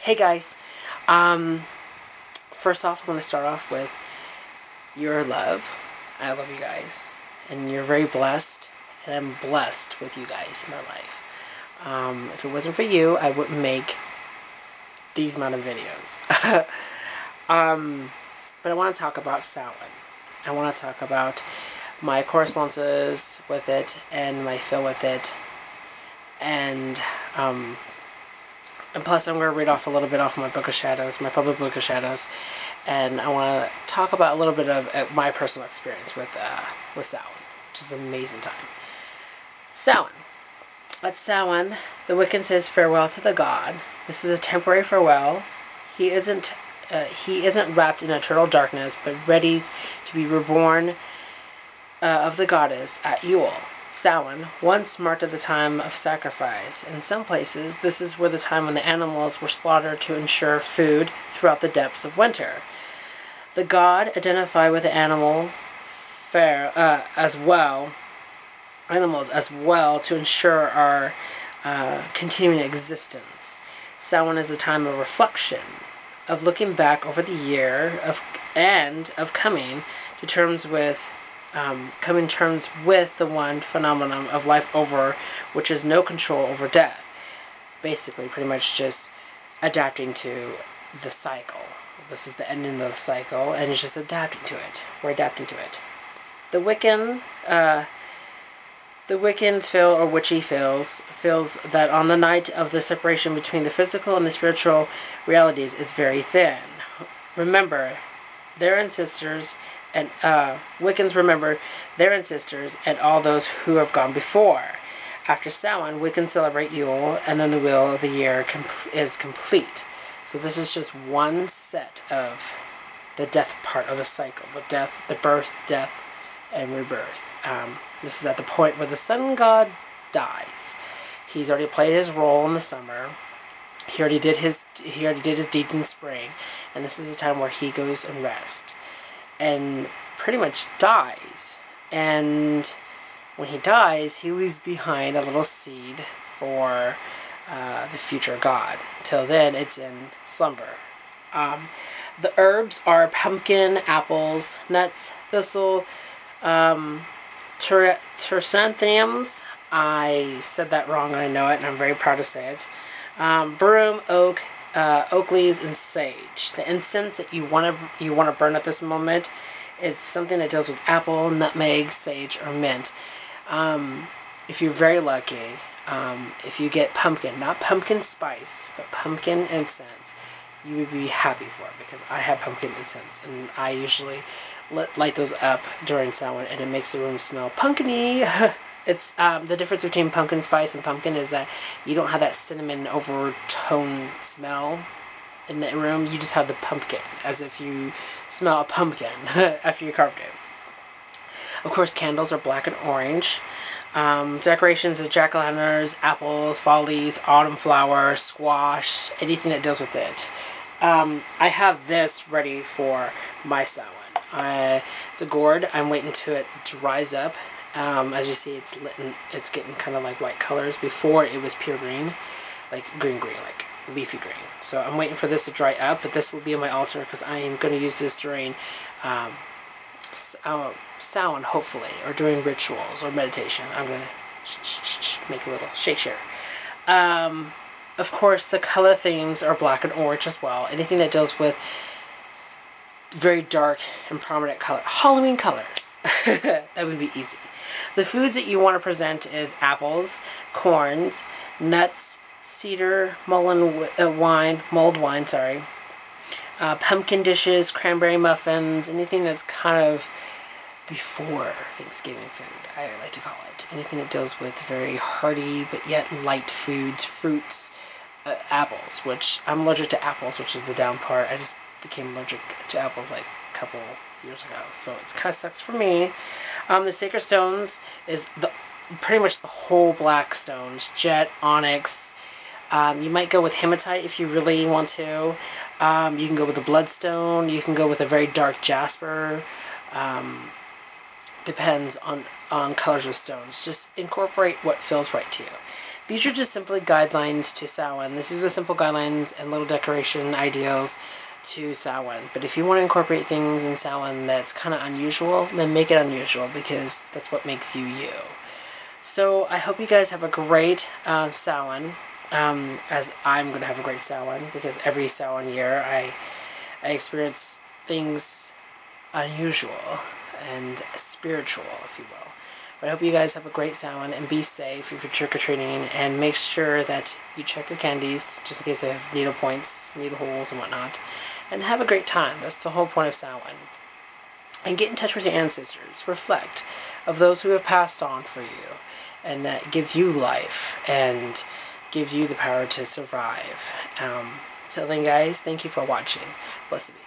Hey guys, first off, I want to start off with your love. I love you guys, and you're very blessed, and I'm blessed with you guys in my life. If it wasn't for you, I wouldn't make these amount of videos. But I want to talk about Samhain. I want to talk about my correspondences with it and my feel with it, and plus I'm going to read off a little bit off my Book of Shadows, my public Book of Shadows, and I want to talk about a little bit of my personal experience with Samhain, which is an amazing time. Samhain. At Samhain, the Wiccan says farewell to the god. This is a temporary farewell. He isn't wrapped in eternal darkness, but ready to be reborn of the goddess at Yule. Samhain once marked the time of sacrifice. In some places, this is where the time when the animals were slaughtered to ensure food throughout the depths of winter. The god identified with the animals as well to ensure our continuing existence. Samhain is a time of reflection, of looking back over the year, of coming terms with the one phenomenon of life over which is no control over death. Basically, pretty much just adapting to the cycle. This is the ending of the cycle, and it's just adapting to it. We're adapting to it. The Wiccans feel, or Witchy feels that on the night of the separation between the physical and the spiritual realities is very thin. Remember their ancestors, and Wiccans remember their ancestors and all those who have gone before. After Samhain, Wiccans celebrate Yule, and then the wheel of the year is complete. So this is just one set of the death part of the cycle. The birth, death, and rebirth. This is at the point where the sun god dies. He's already played his role in the summer. He already did his deed in spring, and this is a time where he goes and rests, and pretty much dies. And when he dies, he leaves behind a little seed for the future god. Till then, it's in slumber. The herbs are pumpkin, apples, nuts, thistle, chrysanthemums. I said that wrong, and I know it, and I'm very proud to say it. Broom, oak leaves, and sage. The incense that you want to burn at this moment is something that deals with apple, nutmeg, sage, or mint. If you're very lucky, if you get pumpkin, not pumpkin spice, but pumpkin incense, you would be happy for it, because I have pumpkin incense, and I usually light those up during Samhain, and it makes the room smell pumpkin-y. It's the difference between pumpkin spice and pumpkin is that you don't have that cinnamon overtone smell in the room. You just have the pumpkin, as if you smell a pumpkin after you carved it. Of course, candles are black and orange. Decorations are jack-o'-lanterns, apples, fall leaves, autumn flowers, squash, anything that deals with it. I have this ready for my Samhain. It's a gourd. I'm waiting till it dries up. As you see, it's getting kind of like white colors. Before it was pure green, like green, like leafy green. So I'm waiting for this to dry up, but this will be on my altar because I am going to use this during Samhain, hopefully, or during rituals or meditation. I'm going to make a little share. Of course, the color themes are black and orange as well. Anything that deals with very dark and prominent color. Halloween colors. That would be easy. The foods that you want to present is apples, corns, nuts, cedar, mulled wine, pumpkin dishes, cranberry muffins, anything that's kind of before Thanksgiving food, I like to call it. Anything that deals with very hearty but yet light foods, fruits, apples, which I'm allergic to apples, which is the down part. I just became allergic to apples like a couple years ago, so it kind of sucks for me. The sacred stones is pretty much the whole black stones, jet, onyx. You might go with hematite if you really want to. You can go with the bloodstone. You can go with a very dark jasper. Depends on colors of stones. Just incorporate what feels right to you. these are just simply guidelines to Samhain. This is the simple guidelines and little decoration ideals to Samhain. But if you want to incorporate things in Samhain that's kind of unusual, then make it unusual, because that's what makes you you. So I hope you guys have a great Samhain, as I'm going to have a great Samhain, because every Samhain year I experience things unusual and spiritual, if you will. But I hope you guys have a great Samhain, and be safe if you're trick-or-treating, and make sure that you check your candies, just in case they have needle points, needle holes, and whatnot. And have a great time. That's the whole point of Samhain. And get in touch with your ancestors. Reflect of those who have passed on for you, and that give you life, and give you the power to survive. Till then, guys, thank you for watching. Blessed be.